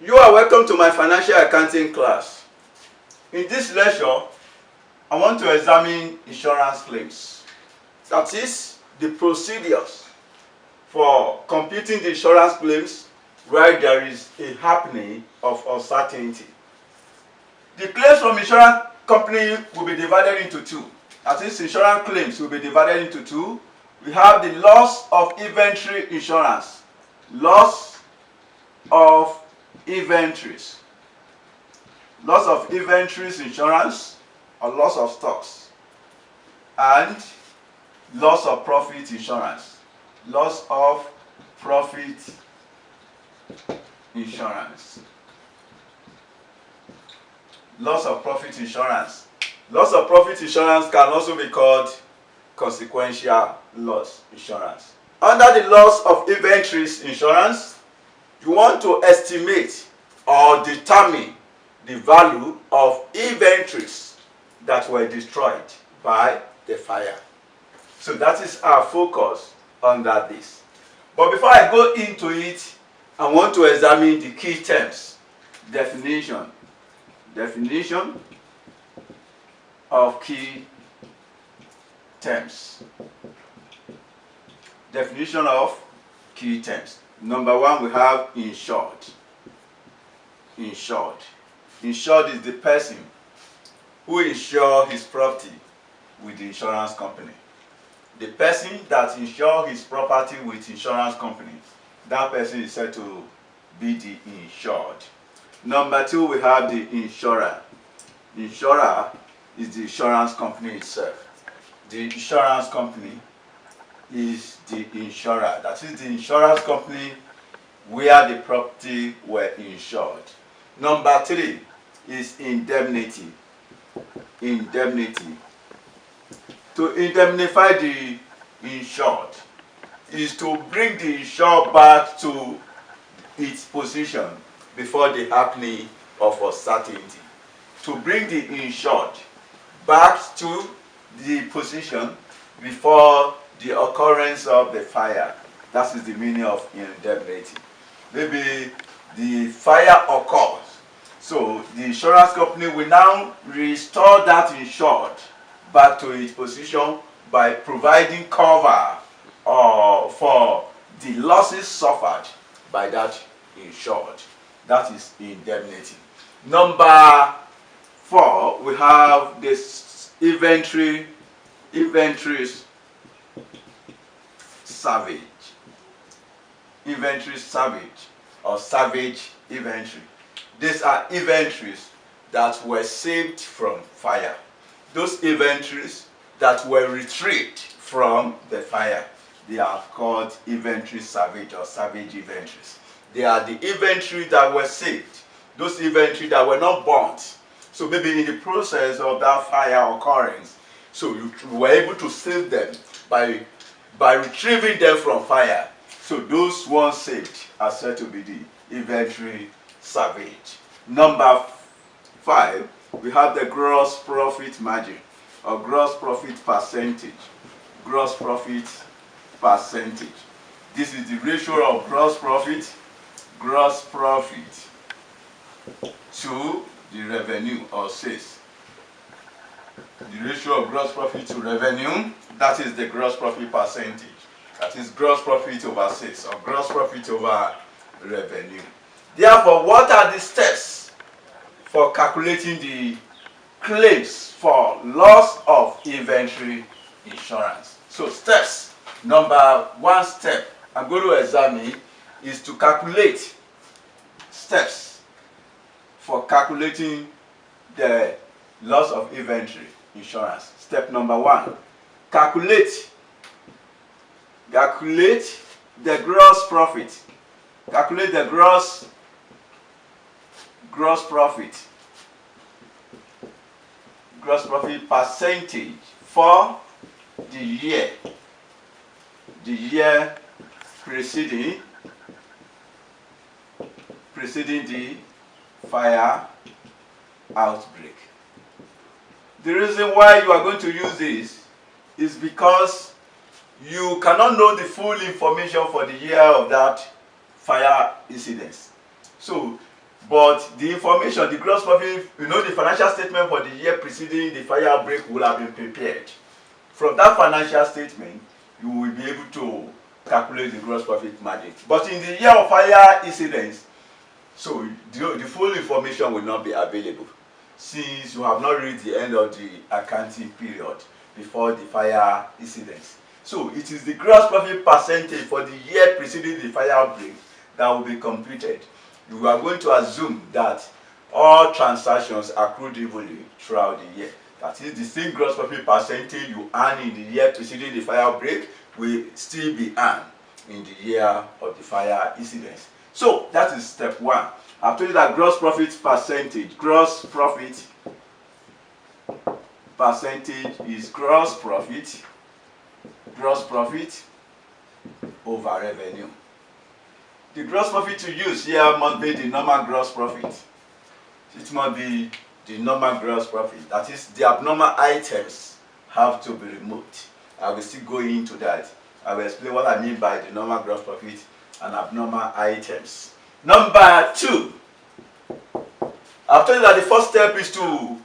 You are welcome to my financial accounting class. In this lecture, I want to examine insurance claims. That is, the procedures for computing the insurance claims where there is a happening of uncertainty. The claims from insurance company will be divided into two. That is, insurance claims will be divided into two. We have the loss of inventory insurance. Loss of inventories. Loss of inventories insurance or loss of stocks. And loss of profit insurance. Loss of profit insurance. Loss of profit insurance. Loss of profit insurance can also be called consequential loss insurance. Under the loss of inventories insurance, you want to estimate or determine the value of inventories that were destroyed by the fire. So that is our focus under this. But before I go into it, I want to examine the key terms. Definition of key terms. Definition of key terms. Number one, we have insured. Insured. Insured is the person who insures his property with the insurance company. The person that insures his property with insurance company, that person is said to be the insured. Number two, we have the insurer. Insurer is the insurance company itself. The insurance company is the insurer. That is the insurance company where the property were insured. Number three is indemnity. Indemnity. To indemnify the insured is to bring the insured back to its position before the happening of uncertainty. To bring the insured back to the position before the occurrence of the fire. That is the meaning of indemnity. Maybe the fire occurs, so the insurance company will now restore that insured back to its position by providing cover for the losses suffered by that insured. That is indemnity. Number four, we have this inventories salvage. Inventory salvage or salvage inventory. These are inventories that were saved from fire. Those inventories that were retrieved from the fire, they are called inventory salvage or salvage inventories. They are the inventory that were saved. Those inventory that were not burnt. So maybe in the process of that fire occurrence, so you were able to save them by retrieving them from fire. So those ones saved are said to be the inventory salvage. Number five, we have the gross profit margin or gross profit percentage. Gross profit percentage. This is the ratio of gross profit to the revenue or sales. The ratio of gross profit to revenue, that is the gross profit percentage. That is gross profit over sales or gross profit over revenue. Therefore, what are the steps for calculating the claims for loss of inventory insurance? So steps. Number one step I'm going to examine is to calculate steps for calculating the loss of inventory insurance. Step number one, calculate the gross profit. Calculate the gross profit percentage for the year preceding the fire outbreak. The reason why you are going to use this is because you cannot know the full information for the year of that fire incident. So but the information, the gross profit, you know, the financial statement for the year preceding the fire outbreak will have been prepared. From that financial statement, you will be able to calculate the gross profit margin. But in the year of fire incidents, so the full information will not be available, since you have not reached the end of the accounting period before the fire incidents. So it is the gross profit percentage for the year preceding the fire outbreak that will be computed. You are going to assume that all transactions accrued evenly throughout the year. That is, the same gross profit percentage you earn in the year preceding the fire outbreak will still be earned in the year of the fire incidents. So that is step one. I've told you that gross profit percentage, gross profit percentage is gross profit over revenue. The gross profit to use here must be the normal gross profit. It must be the normal gross profit. That is, the abnormal items have to be removed. I will still go into that. I will explain what I mean by the normal gross profit and abnormal items. Number two, I've told you that the first step is to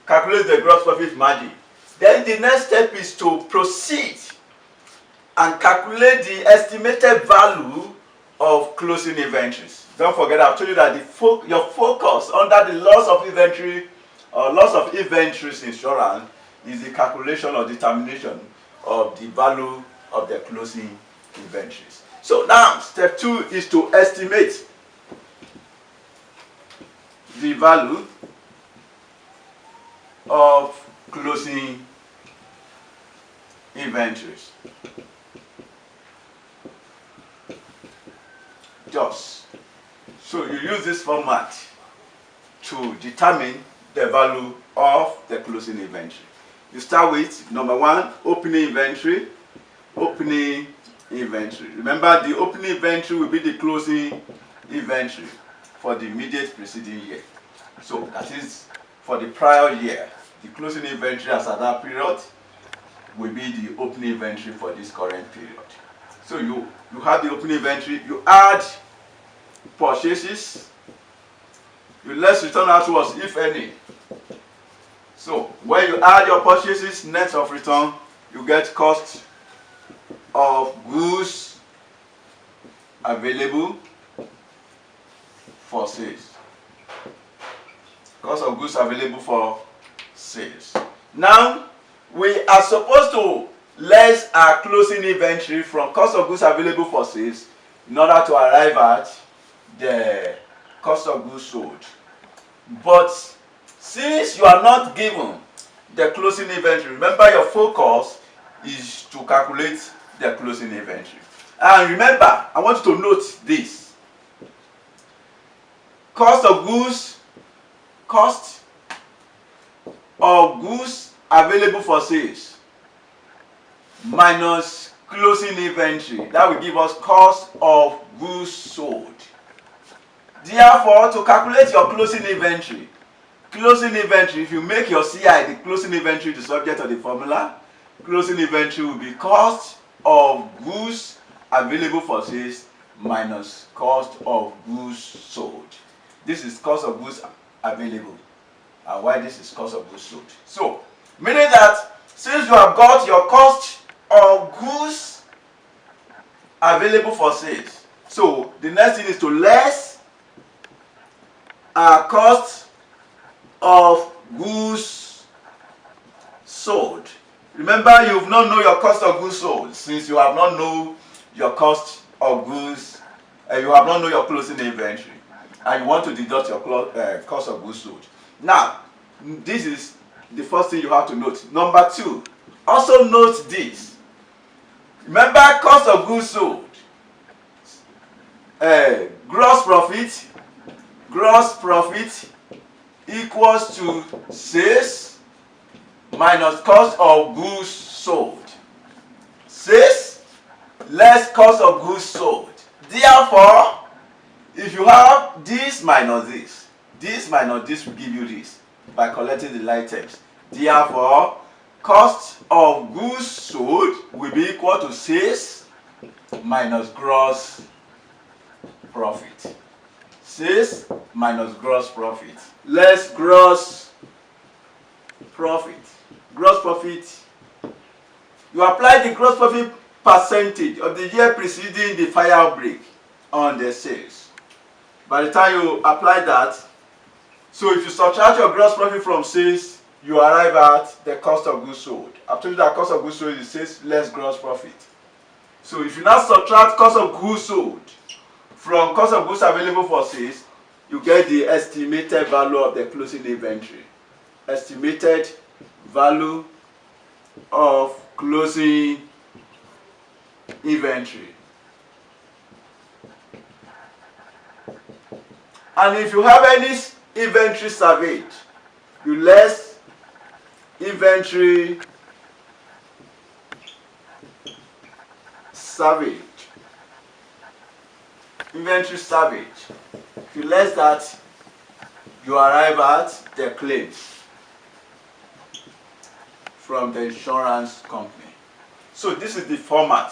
calculate the gross profit margin. Then the next step is to proceed and calculate the estimated value of closing inventories. Don't forget, I've told you that your focus under the loss of inventory or loss of inventories insurance is the calculation or determination of the value of the closing inventories. So now, step two is to estimate the value of closing inventories. So you use this format to determine the value of the closing inventory. You start with number one, opening inventory. Opening inventory. Remember, the opening inventory will be the closing inventory for the immediate preceding year. So that is for the prior year. The closing inventory as at that period will be the opening inventory for this current period. So you have the opening inventory, you add purchases, you less return outwards, if any. So when you add your purchases, net of return, you get cost of goods available for sales. Cost of goods available for sales. Now, we are supposed to less our closing inventory from cost of goods available for sales in order to arrive at the cost of goods sold. But since you are not given the closing inventory, remember your focus is to calculate the closing inventory. And remember, I want you to note this. Cost of goods available for sales minus closing inventory. That will give us cost of goods sold. Therefore, to calculate your closing inventory, if you make your CI the closing inventory the subject of the formula, closing inventory will be cost of goods available for sales minus cost of goods sold. This is cost of goods available, and why this is cost of goods sold. So, meaning that since you have got your cost of goods available for sales, so the next thing is to less cost of goods sold. Remember, you have not known your cost of goods sold. Since you have not known your cost of goods, you have not known your closing inventory, and you want to deduct your cost of goods sold. Now, this is the first thing you have to note. Number two, also note this. Remember, cost of goods sold, gross profit equals to sales minus cost of goods sold. Sales less cost of goods sold. Therefore, if you have this minus this minus this will give you this by collecting the items. Therefore, cost of goods sold will be equal to sales minus gross profit. Sales minus gross profit. Less gross profit. Gross profit. You apply the gross profit percentage of the year preceding the fire outbreak on the sales. By the time you apply that, so if you subtract your gross profit from sales, you arrive at the cost of goods sold. I've told you that cost of goods sold is sales less gross profit. So if you now subtract cost of goods sold from cost of goods available for sales, you get the estimated value of the closing inventory. Estimated value of closing inventory. And if you have any inventory surveyed, you less inventory surveyed. Inventory surveyed. If you less that, you arrive at the claims from the insurance company. So this is the format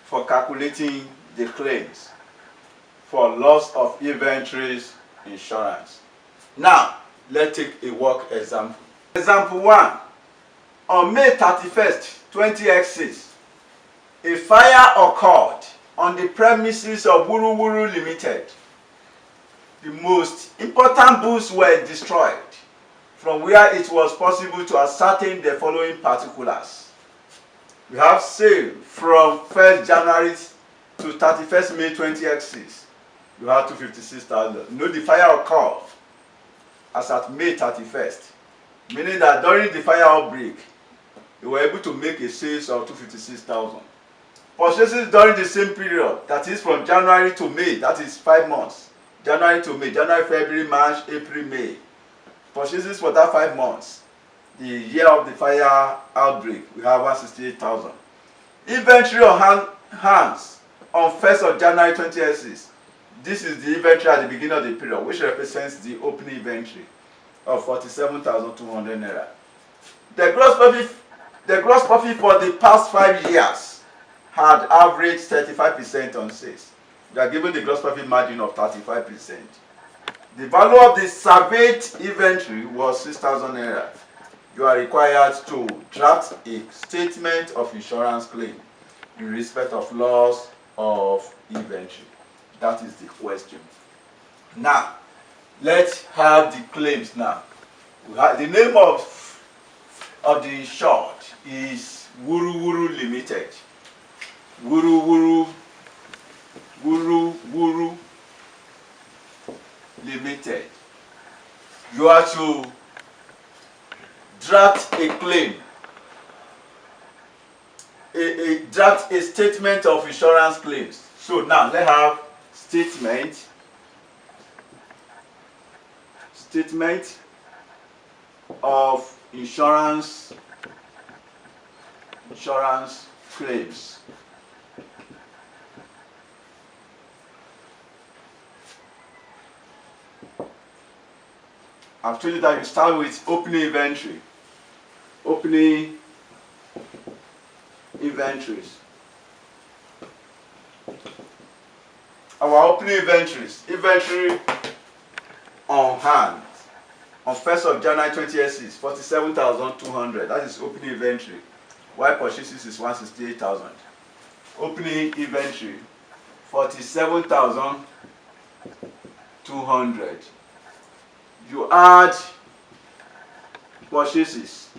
for calculating the claims for loss of inventories insurance. Now, let's take a work example. Example 1. On May 31st, 2006, a fire occurred on the premises of Wuru Wuru Limited. The most important books were destroyed, from where it was possible to ascertain the following particulars. We have sale from 1st January to 31st May 2006. You have 256,000. Know the fire occurred as at May 31st, meaning that during the fire outbreak, they were able to make a sales of 256,000. Purchases during the same period, that is from January to May, that is 5 months. January to May, January, February, March, April, May. Purchases for that 5 months. The year of the fire outbreak, we have 168,000. Inventory on hands on 1st of January 2006. This is the inventory at the beginning of the period, which represents the opening inventory of 47,200 naira. The gross profit for the past 5 years had averaged 35% on sales. You are given the gross profit margin of 35%. The value of the surveyed inventory was 6,000 naira. You are required to draft a statement of insurance claim in respect of loss of inventory. That is the question. Now, let's have the claims now. The name of the insured is Wuru Wuru Limited. Wuru Wuru Limited. You are to draft a claim, draft a statement of insurance claims. So now let's have statement of insurance claims. I've told you that you start with opening inventory. Opening inventories. Our opening inventories. Inventory on hand on 1st of January 2006, 47,200. That is opening inventory. While purchases is 168,000. Opening inventory 47,200. You add purchases.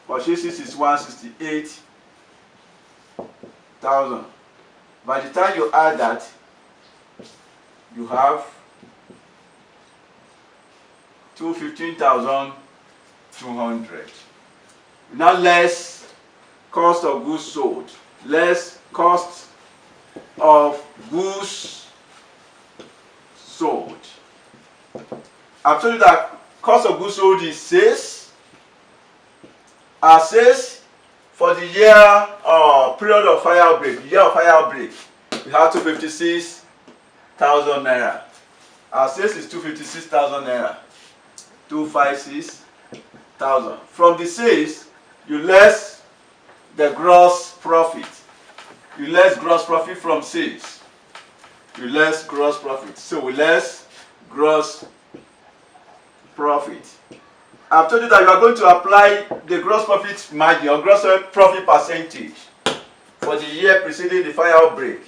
Purchases is 168,000. By the time you add that, you have 215,200. Now less cost of goods sold, less cost of goods sold. I've told you that cost of goods sold is sales. Our sales for the year period of fire outbreak, we have 256,000 naira. Our sales is 256,000 naira. 256,000. From the sales, you less the gross profit. You less gross profit from sales. you less gross profit. So we less gross profit. I've told you that you are going to apply the gross profit margin or gross profit percentage for the year preceding the fire outbreak,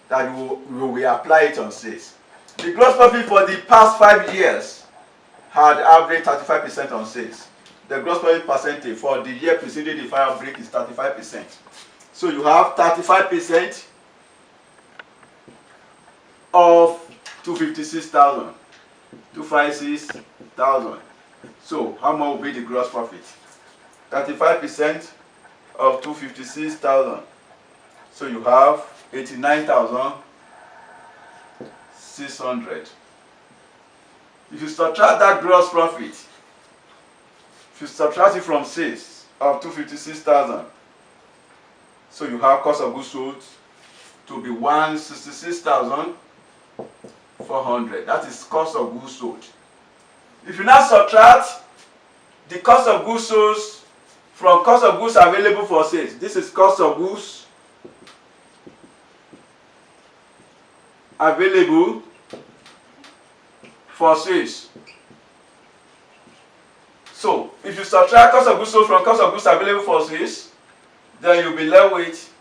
that we will apply it on sales. The gross profit for the past 5 years had averaged 35% on sales. The gross profit percentage for the year preceding the fire outbreak is 35%. So you have 35% of 256,000. 256,000. So how much will be the gross profit? 35% of 256,000. So you have 89,600. If you subtract that gross profit, if you subtract it from sales of 256,000, so you have cost of goods sold to be 166,400. That is cost of goods sold. If you now subtract the cost of goods sold from cost of goods available for sales, this is cost of goods available for sales. So if you subtract cost of goods sold from cost of goods available for sales, then you'll be left with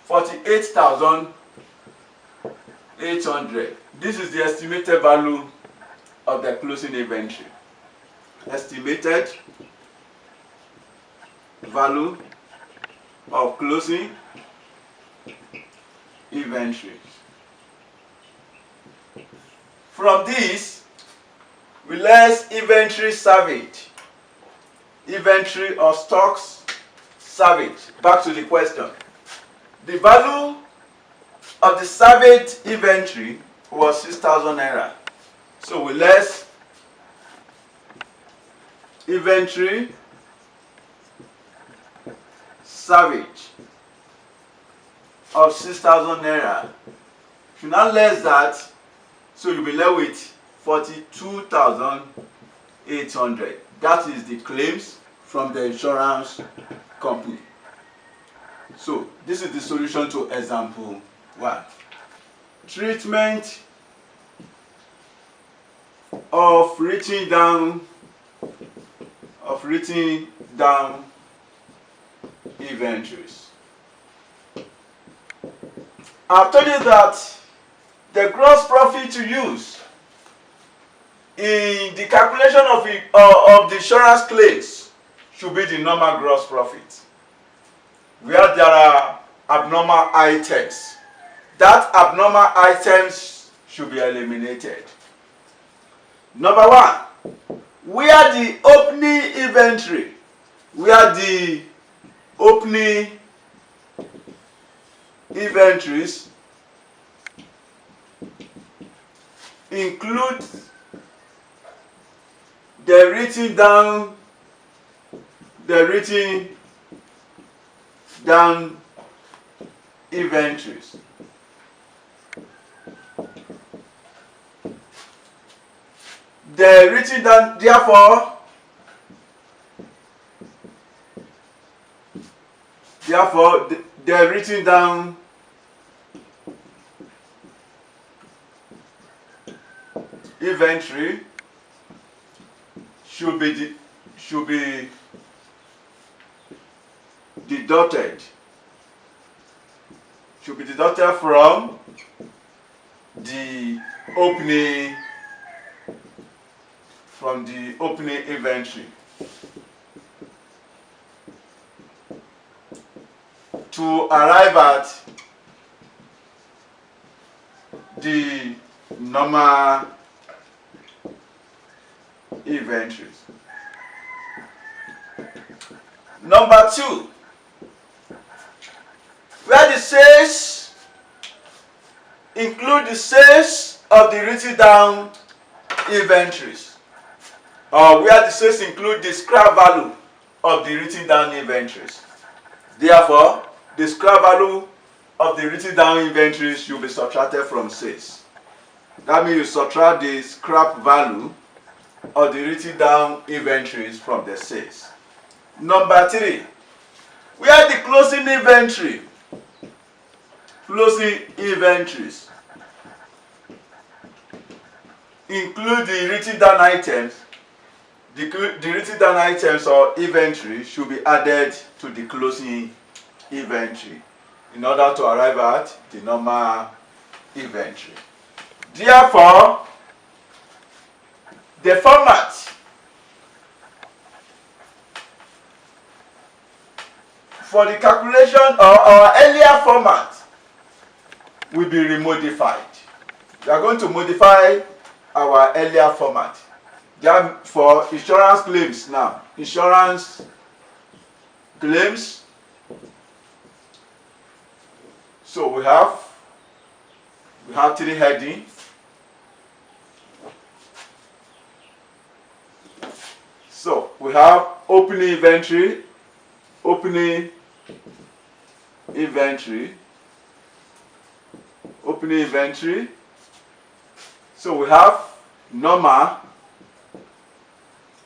48,800. This is the estimated value of the closing inventory. Estimated value of closing inventory. From this, we less inventory salvage. Inventory or stocks salvage. Back to the question. The value of the salvage inventory was 6,000 naira. So we less inventory salvage of 6,000 naira. If you now less that, so you'll be left with 42,800. That is the claims from the insurance company. So this is the solution to example 1. Treatment of written down inventories. I've told you that the gross profit to use in the calculation of the insurance claims should be the normal gross profit. Where there are abnormal items, that abnormal items should be eliminated. Number 1, where the opening inventory, inventories include the written down inventories. The written down, therefore the written down inventory should be deducted from the opening inventory to arrive at the normal inventories. Number 2, where the sales include the sales of the written down inventories, or where the sales include the scrap value of the written down inventories. Therefore, the scrap value of the written down inventories should be subtracted from sales. That means you subtract the scrap value of the written down inventories from the sales. Number 3, where the closing inventory Closing inventories include the written down items. The written down items or inventory should be added to the closing inventory in order to arrive at the normal inventory. Therefore, the format for the calculation or our earlier format will be remodified. We are going to modify our earlier format. For insurance claims now. Insurance claims. So we have 3 headings. So we have opening inventory, opening inventory, opening inventory. So we have normal,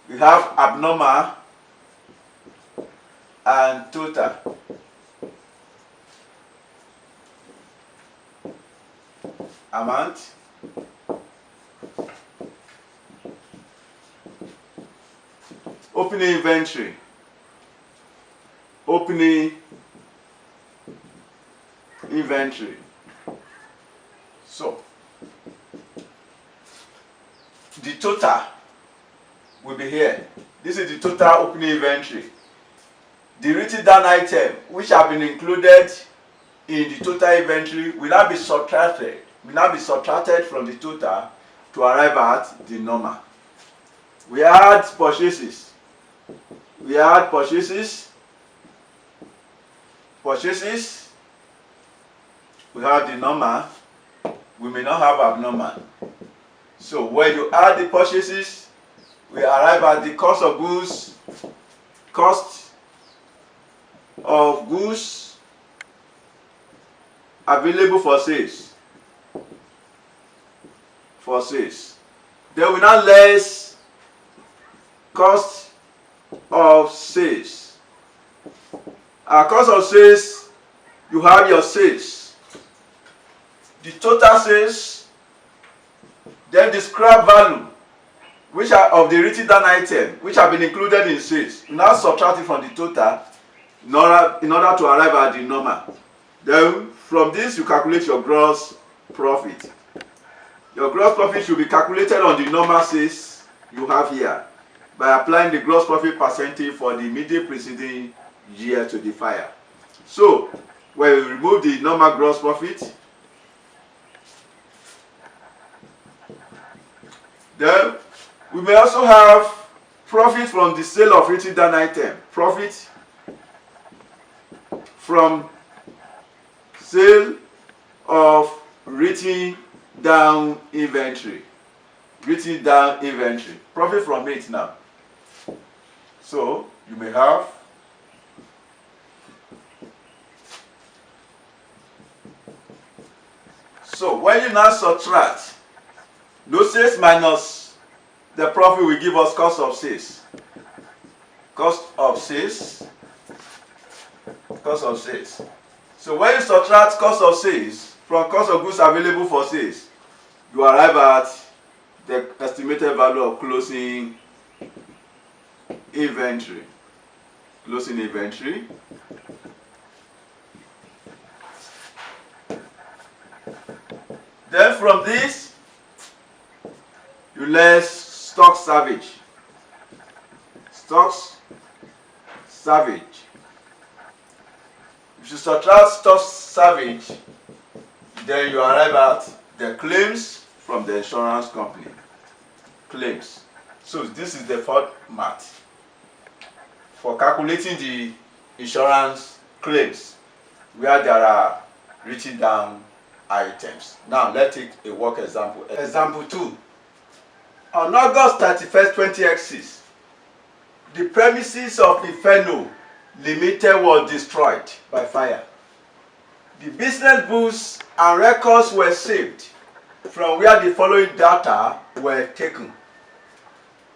we have abnormal, and total. Amount. Opening inventory. Opening inventory. So the total will be here. This is the total opening inventory. The written down item which have been included in the total inventory will now be subtracted. From the total to arrive at the normal. We add purchases. We have the normal. We may not have abnormal. So when you add the purchases, we arrive at the cost of goods. Cost of goods available for sales. Then we now less cost of sales. Cost of sales, you have your sales, the total sales, then the scrap value, which are of the written down item, which have been included in sales. You now subtract it from the total in order to arrive at the normal. Then from this you calculate your gross profit. Your gross profit should be calculated on the normal sales you have here by applying the gross profit percentage for the immediate preceding year to the fire. So when we remove the normal gross profit, then we may also have profit from the sale of written down item. Profit from sale of written down inventory. Written down inventory. Profit from it now. So you may have when you now subtract, no sales minus the profit will give us cost of sales. Cost of sales. Cost of sales. So when you subtract cost of sales from cost of goods available for sales, you arrive at the estimated value of closing inventory. Closing inventory. Then from this, you less stock salvage. Stocks salvage. If you subtract stock salvage, then you arrive at the claims from the insurance company. Claims. So this is the format for calculating the insurance claims where there are written down items. Now let's take a work example. Example 2. On August 31st, 2006, the premises of Inferno Limited was destroyed by fire. The business books and records were saved from where the following data were taken.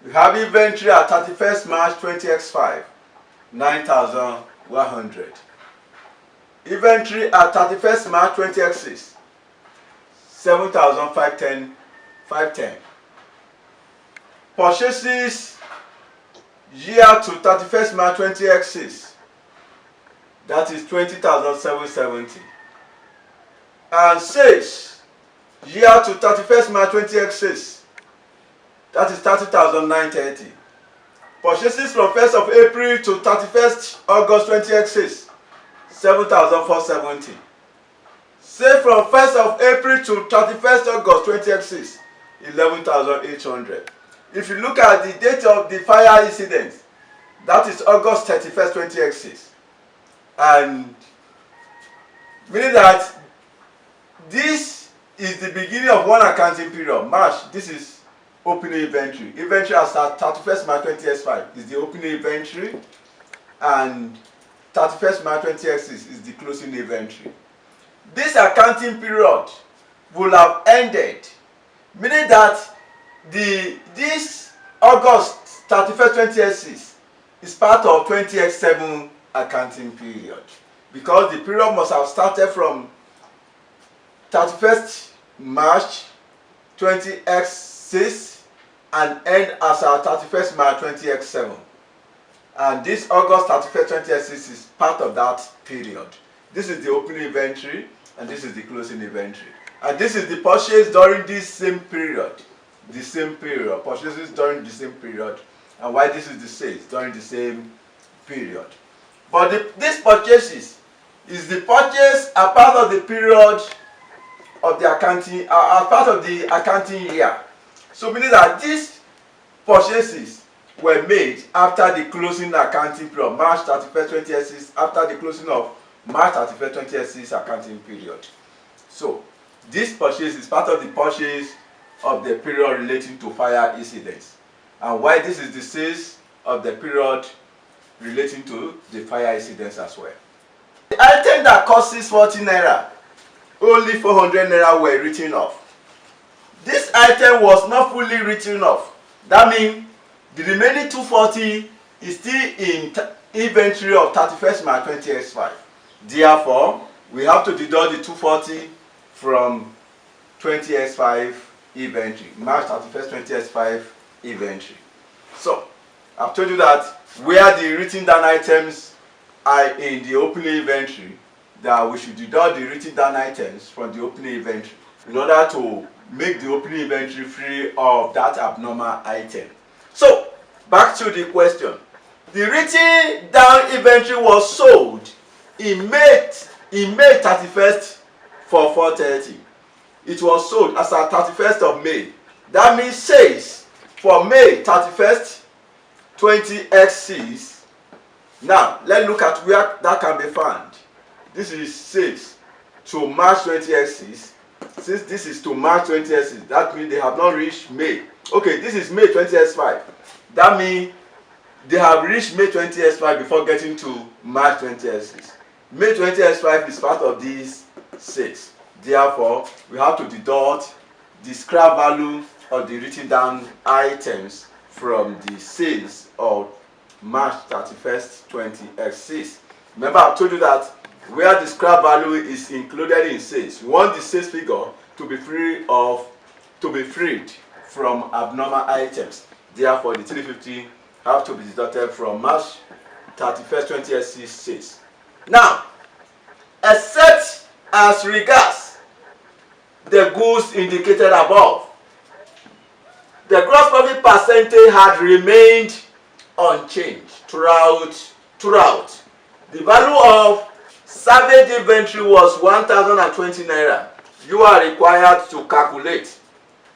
We have inventory at 31st March 20x5, 9,100. Inventory at 31st March 20x6, 7,510. Purchases year to 31st March 20x6, that is 20,770. And sales year to 31st March 20x6, that is 30,930. Purchases from 1st of April to 31st August 20x6, 7,470. Sale from 1st of April to 31st August 20x6, 11,800. If you look at the date of the fire incident, that is August 31st 20x6. And meaning that this is the beginning of one accounting period. March, this is opening inventory. Inventory as at 31st March 20x5 is the opening inventory, and 31st March 20x6 is the closing inventory. This accounting period will have ended, meaning that this August 31st 20x6 is part of 20x7 accounting period, because the period must have started from 31st March 20x6 and end as our 31st March 20x7. And this August 31st 20x6 is part of that period. This is the opening inventory and this is the closing inventory. And this is the purchase during this same period. The same period. Purchases during the same period. And why this is the sales during the same period. But these purchases is the purchase a part of the period of the accounting, as part of the accounting year. So meaning that these purchases were made after the closing accounting period, March 31st 20x6, after the closing of March 31st 20x6 accounting period. So this purchase is part of the purchase of the period relating to fire incidents. And why this is the sales of the period relating to the fire incidents as well. The item that costs 40 naira, only 400 naira were written off. This item was not fully written off. That means the remaining 240 is still in inventory of 31st March 20x5. Therefore, we have to deduct the 240 from 20x5 inventory, March 31st 20x5 inventory. So, I've told you that where the written down items are in the opening inventory, that we should deduct the written down items from the opening inventory in order to make the opening inventory free of that abnormal item. So, back to the question. The written down inventory was sold in May 31st for 430. It was sold as at 31st of May. That means sales for May 31st 20x6. Now, let's look at where that can be found. This is sales to March 20x6. Since this is to March 20x6, that means they have not reached May. Okay, this is May 20x5. That means they have reached May 20x5 before getting to March 20x6. May 20x5 is part of these sales. Therefore, we have to deduct the scrap value of the written down items from the sales of March 31st 20x6. Remember, I told you that where the scrap value is included in sales, we want the sales figure to be freed from abnormal items. Therefore, the 350 have to be deducted from March 31st 20x6 sales. Now, except as regards the goods indicated above, the gross profit percentage had remained unchanged throughout. The value of salvage inventory was 1,020 naira. You are required to calculate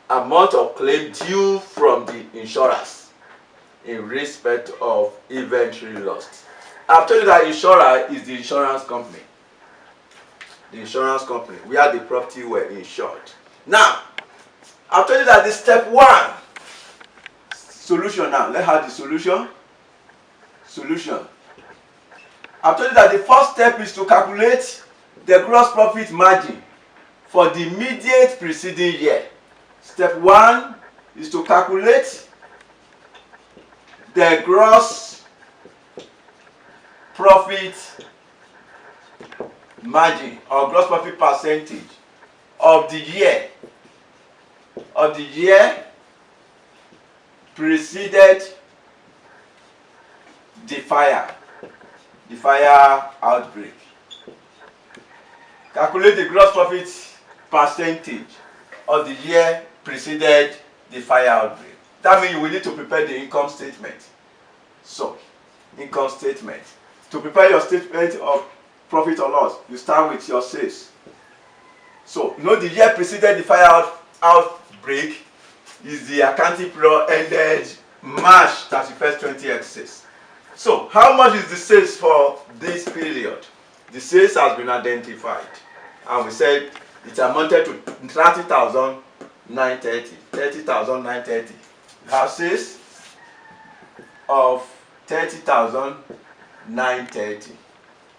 amount of claim due from the insurers in respect of inventory lost. I've told you that insurer is the insurance company. The insurance company where the property were insured. Now, I've told you that the step 1 solution. Now, let's have the solution. I've told you that the first step is to calculate the gross profit margin for the immediate preceding year. Step 1 is to calculate the gross profit margin or gross profit percentage of the year preceded the fire outbreak. Calculate the gross profit percentage of the year preceded the fire outbreak. That means you will need to prepare the income statement. So, income statement. To prepare your statement of profit or loss, you start with your sales. So, you know the year preceded the fire outbreak is the accounting period ended March 31st, 2006. So, how much is the sales for this period? The sales has been identified, and we said it amounted to 30,930. 30,930. You have sales of 30,930.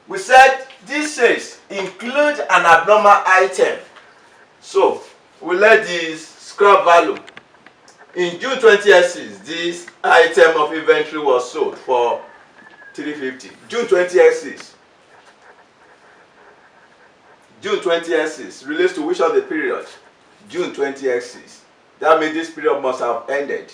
We said these sales include an abnormal item. So, we let this scrap value. In June 2006, this item of inventory was sold for 350. June 2006. June 2006 relates to which of the period? June 2006. That means this period must have ended.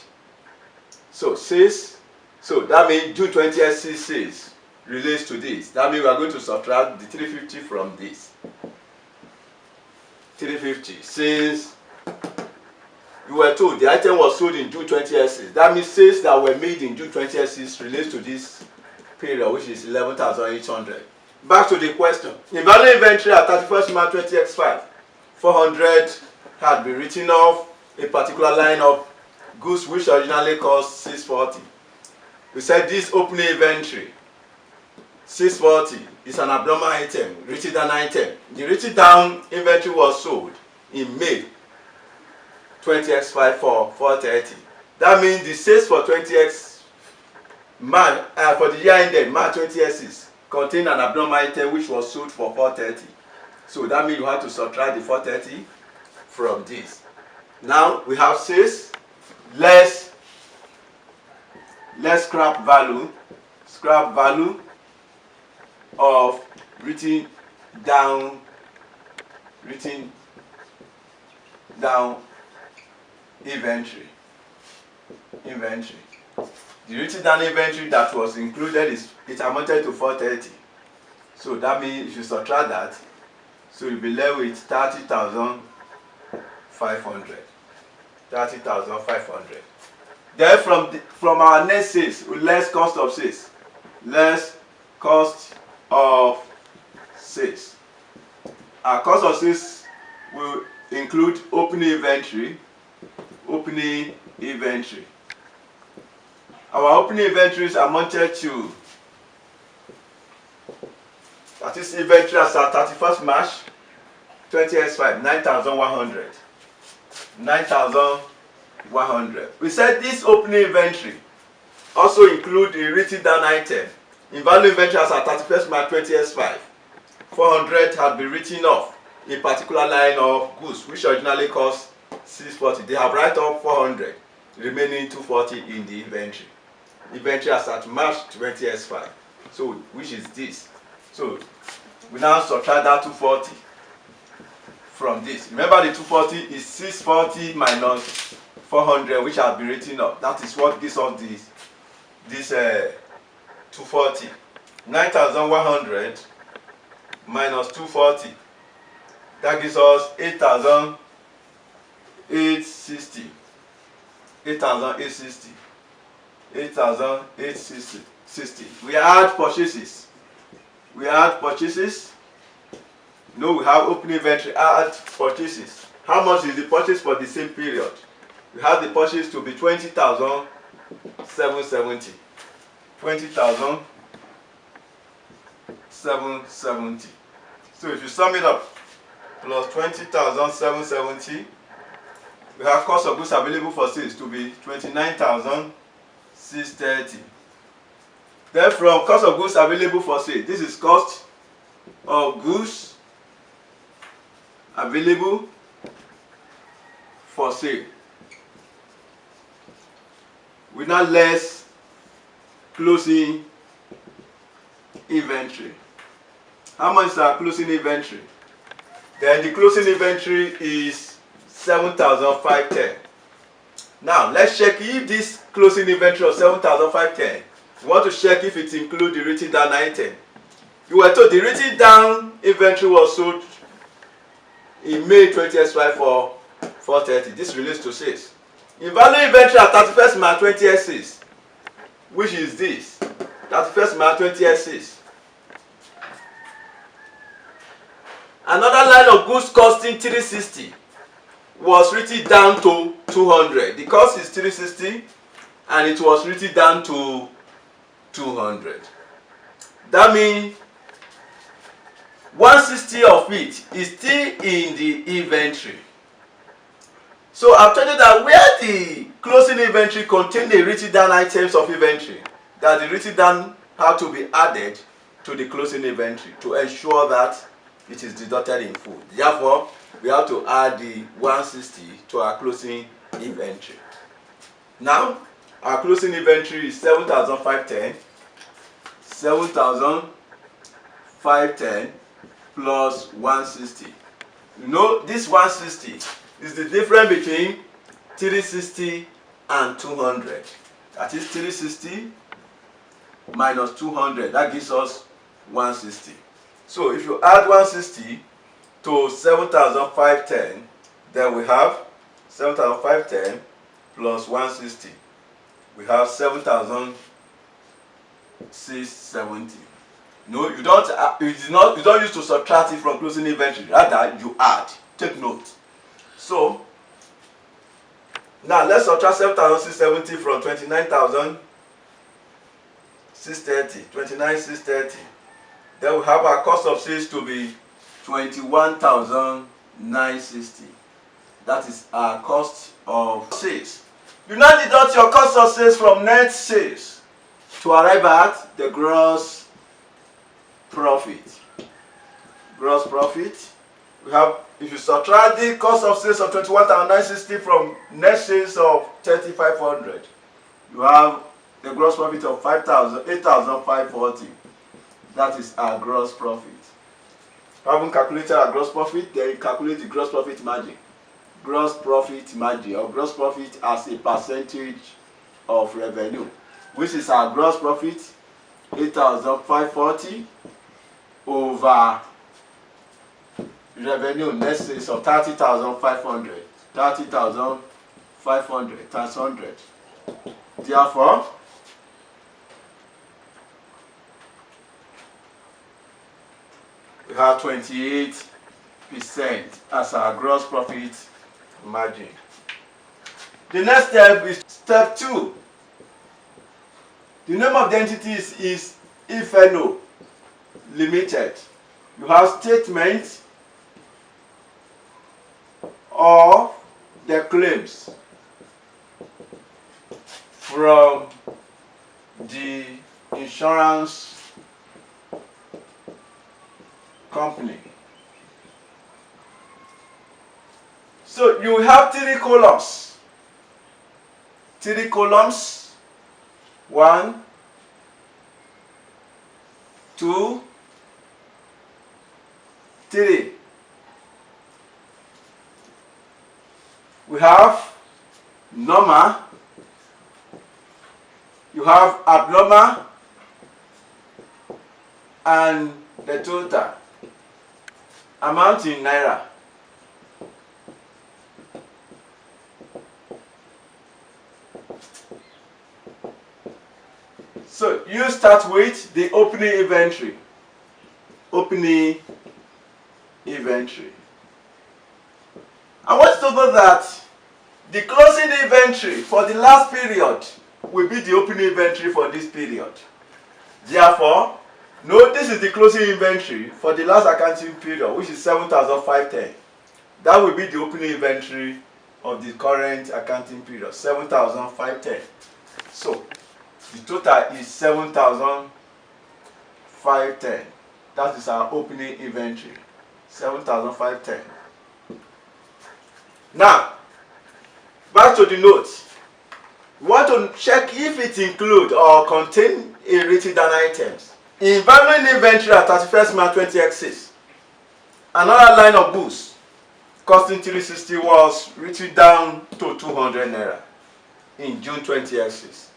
So that means June 2006 sales relates to this. That means we are going to subtract the 350 from this. 350 since you were told the item was sold in June 2006. That means sales that were made in June 2006 relates to this period, which is 11,800. Back to the question. In value inventory at 31st March 20x5, 400 had been written off a particular line of goods which originally cost 640. We said this opening inventory, 640, is an abnormal item, written down item. The written down inventory was sold in May 20x5 for 430. That means the sales for 20x March for the year ended March 20x6 contain an abnormal item which was sold for 430. So that means you have to subtract the 430 from this. Now we have sales less scrap value of written down inventory. The written down inventory that was included it amounted to 430. So that means if you subtract that, so you'll be left with 30,500. 30,500. Then from our net sales, less cost of sales. Less cost of sales. Our cost of sales will include opening inventory. Our opening inventories amounted to, that is inventory as at 31st March 20x5, 9,100. 9,100. We said this opening inventory also include a written down item. In value inventory as at 31st March 20x5, 400 had been written off a particular line of goods which originally cost 640. They have write off 400, remaining 240 in the inventory. Inventory as at March 20x5. So which is this? So we now subtract that 240 from this. Remember the 240 is 640 minus 400 which has been written up. That is what gives us this 240. 9,100 minus 240. That gives us 8,860. 8,860. 8,860. We add purchases. No, we have opening inventory, add purchases. How much is the purchase for the same period? We have the purchase to be 20,770. 20,770. So if you sum it up, plus 20,770, we have cost of goods available for sales to be 29,630. Then from cost of goods available for sale, this is cost of goods available for sale. We now less closing inventory. How much is our closing inventory? Then the closing inventory is 7,510. Now let's check if this closing inventory of 7,510, we want to check if it includes the written down item. You were told the written down inventory was sold in May 20S5 for 430. This relates to sales. In value inventory at 31st March 20S6, which is this, 31st March 20S6. Another line of goods costing 360 was written down to 200. The cost is 360 and it was written down to 200. That means 160 of it is still in the inventory. So I've told you that where the closing inventory contains the written down items of inventory, that the written down have to be added to the closing inventory to ensure that it is deducted in full. Therefore, we have to add the 160 to our closing inventory. Now, our closing inventory is 7,510. 7,510 plus 160. You know, this 160 is the difference between 360 and 200. That is 360 minus 200. That gives us 160. So if you add 160 to 7,510, then we have 7,510 plus 160. We have 7,670. No, you don't use to subtract it from closing inventory. Rather, you add. Take note. So now let's subtract 7,670 from 29,630. 29,630. Then we have our cost of sales to be 21,960. That is our cost of sales. You now deduct your cost of sales from net sales to arrive at the gross profit. Gross profit. We have, if you subtract the cost of sales of 21,960 from net sales of 3,500, you have the gross profit of 8,540. That is our gross profit. Having calculated our gross profit, then you calculate the gross profit margin. Gross profit margin, or gross profit as a percentage of revenue, which is our gross profit 8,540 over revenue net sales of 30,500. 30,500 times 100. Therefore, we have 28% as our gross profit margin. The next step is step 2. The name of the entity is icaew Limited. You have statement of the claims from the insurance company. So you have 3 columns. 3 columns. 1, 2, 3. We have normal, you have abnormal, and the total amount in naira. So you start with the opening inventory. Opening inventory. I want you to know that the closing inventory for the last period will be the opening inventory for this period. Therefore, note this is the closing inventory for the last accounting period, which is 7,510. That will be the opening inventory of the current accounting period, 7,510. So the total is 7,510. That is our opening inventory, 7,510. Now, back to the notes. We want to check if it includes or contain a written down items. In valuing inventory at 31st March 20x6, another line of goods costing 360 was written down to 200 naira in June 20x6.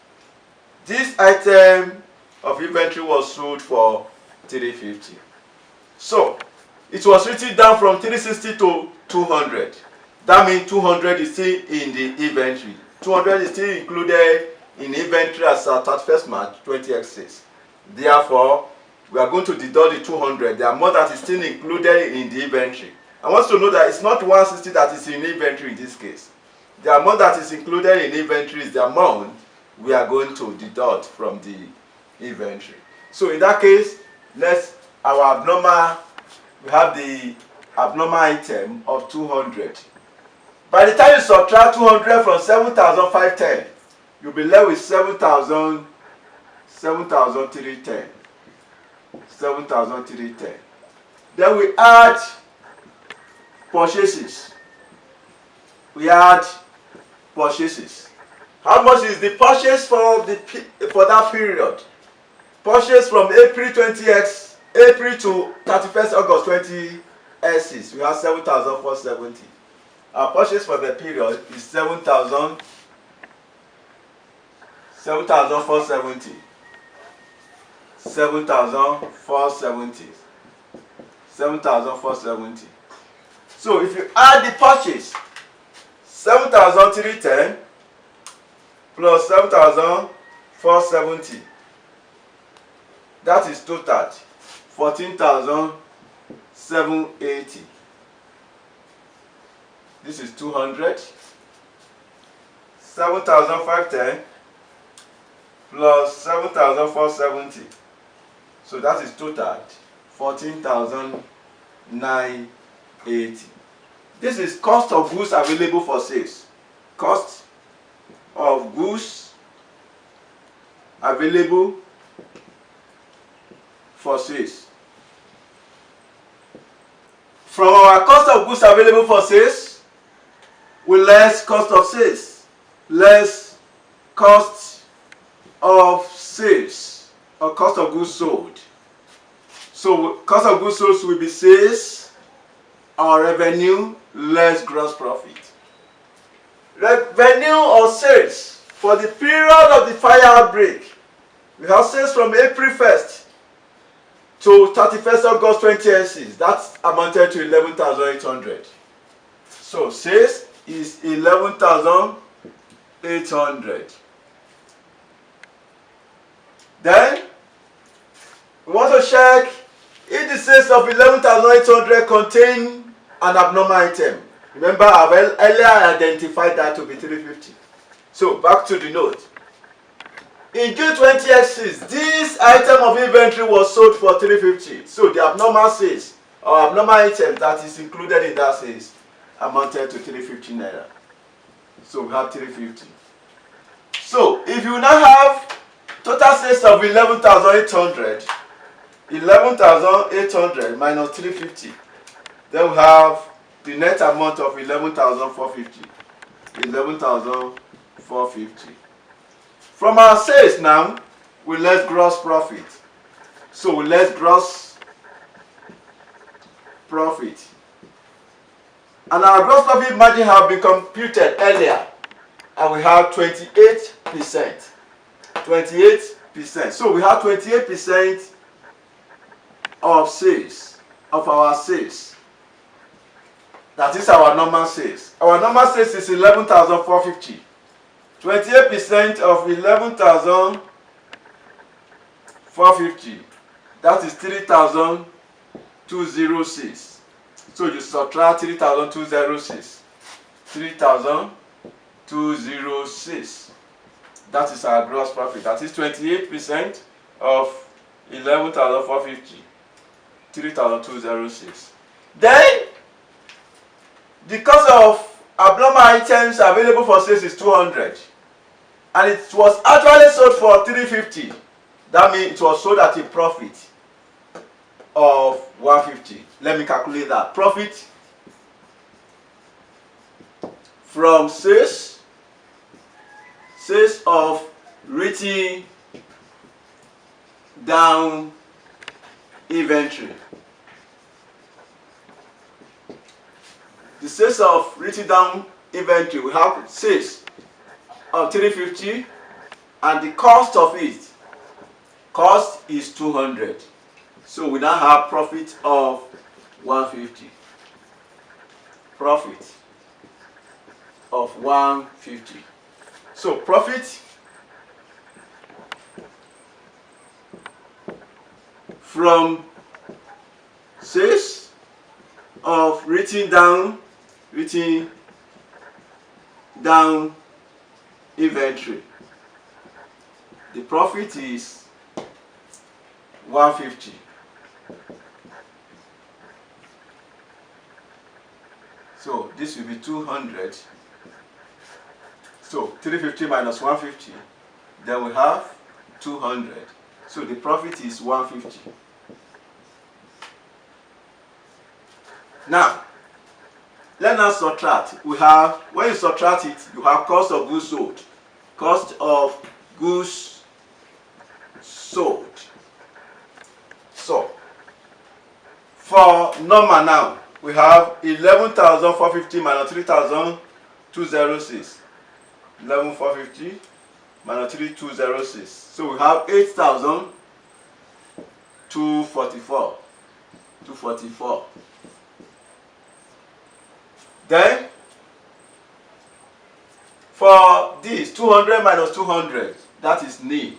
This item of inventory was sold for 350. So it was written down from 360 to 200. That means 200 is still in the inventory. 200 is still included in inventory as at 31st March 20x6. Therefore, we are going to deduct the 200. The amount that is still included in the inventory. I want you to know that it's not 160 that is in inventory in this case. The amount that is included in inventory is the amount we are going to deduct from the inventory. So in that case, we have the abnormal item of 200. By the time you subtract 200 from 7,510, you'll be left with 7,310. 7,310. Then we add purchases. We add purchases. How much is the purchase for that period? Purchase from April to 31st August 20x6. We have 7,470. Our purchase for the period is 7,470. 7,470. 7,470. So if you add the purchase, 7,310 plus 7,470, that is total 14,780. This is 200. 7,510 plus 7,470. So that is total 14,980. This is cost of goods available for sales. Cost of goods available for sales. From our cost of goods available for sales, we less cost of sales, less cost of sales, or cost of goods sold. So cost of goods sold will be sales or revenue less gross profit. Revenue or sales for the period of the fire outbreak, we have sales from April 1st to 31st August 2006. That amounted to 11,800. So sales is 11,800. Then we want to check if the sales of 11,800 contain an abnormal item. Remember, I've earlier identified that to be 350. So back to the note. In June 20x6, this item of inventory was sold for 350. So the abnormal sales or abnormal item that is included in that sales amounted to 350 naira. So we have 350. So if you now have total sales of 11,800, 11,800 minus 350, then we have the net amount of 11,450. 11,450. From our sales now, we less gross profit. So we less gross profit. And our gross profit margin have been computed earlier. And we have 28%. 28%. So we have 28% of sales, of our sales. That is our normal sales. Our normal sales is 11,450. 28% of 11,450. That is 3,206. So you subtract 3,206. 3,206. That is our gross profit. That is 28% of 11,450. 3,206. Then the cost of abnormal items available for sales is 200. And it was actually sold for 350. That means it was sold at a profit of 150. Let me calculate that. Profit from sales of written down inventory. The sales of written down inventory, we have sales of 350 and the cost of it, cost is 200. So we now have profit of 150. Profit of 150. So profit from sales of written down inventory. The profit is 150. So this will be 200. So 350 minus 150, then we have 200. So the profit is 150. Now, let us subtract. We have, when you subtract it, you have cost of goods sold. Cost of goods sold. So, for number now, we have 11,450 minus 3,206. 11,450 minus 3,206. So we have 8,244. 244. Then, for this, 200 minus 200, that is nil.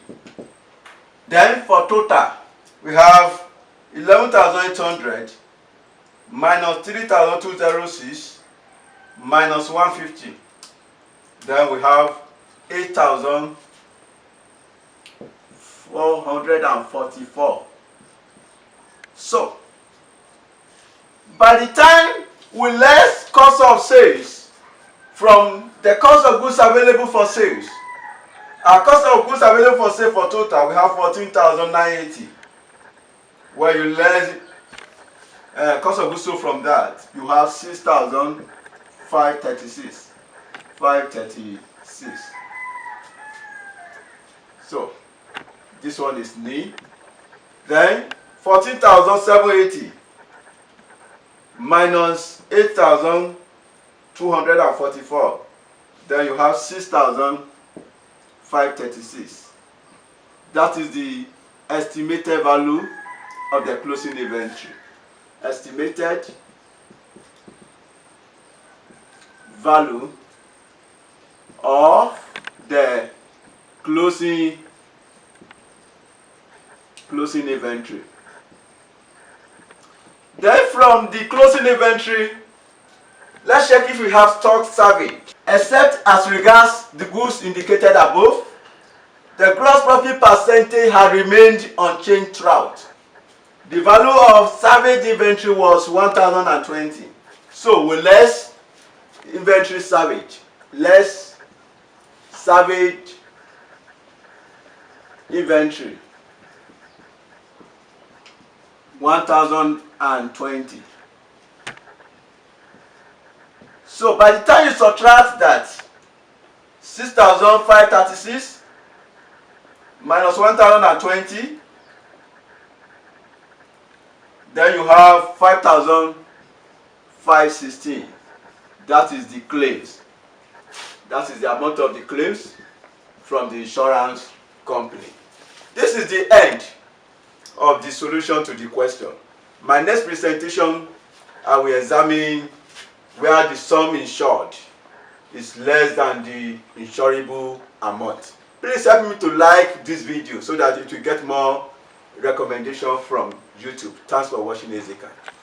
Then, for total, we have 11,800 minus 3,206 minus 150. Then we have 8,444. So, by the time we less cost of sales from the cost of goods available for sales, our cost of goods available for sale for total, we have 14,980. Where you less cost of goods sold from that, you have 6,536. 536. So this one is nil. Then 14,780 minus 8,244. Then you have 6,536. That is the estimated value of the closing inventory. Estimated value of the closing inventory. Then from the closing inventory, let's check if we have stock salvage. Except as regards the goods indicated above, the gross profit percentage had remained unchanged throughout. The value of salvage inventory was 1,020. So with less inventory salvage, less salvage inventory, 1,020. So by the time you subtract that, 6,536 minus 1,020, then you have 5,516. That is the claims. That is the amount of the claims from the insurance company. This is the end of the solution to the question. My next presentation, I will examine where the sum insured is less than the insurable amount. Please help me to like this video so that it will get more recommendation from YouTube. Thanks for watching Zica.